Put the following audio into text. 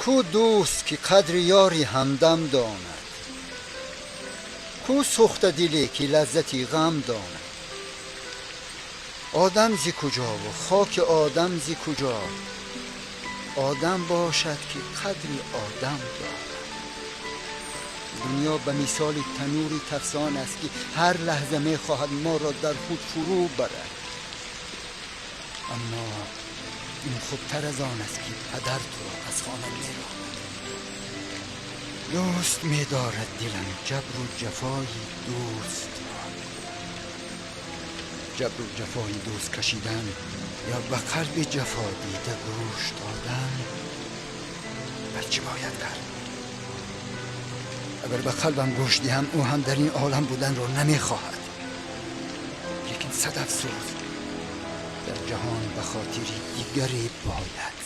کو دوست که قدر یاری همدم داند، کو سخت دلی که لذتی غم داند. آدم زی کجا و خاک آدم زی کجا، آدم باشد که قدری آدم داند. دنیا به مثال تنوری تفسان است که هر لحظه می خواهد ما را در خود فرو برد، اما این خوبتر از آن است که پدر تو را از خانه می راند. دوست می دارد دلم جبر و جفای دوست را، جبر و جفای دوست کشیدن یا به قلب جفا دیده گوش دادن. بر چه باید کرد؟ اگر به قلبم گوش دهم او هم در این عالم بودن رو نمی خواهد، لیکن صد افسوس در جهان به خاطر دیگری باید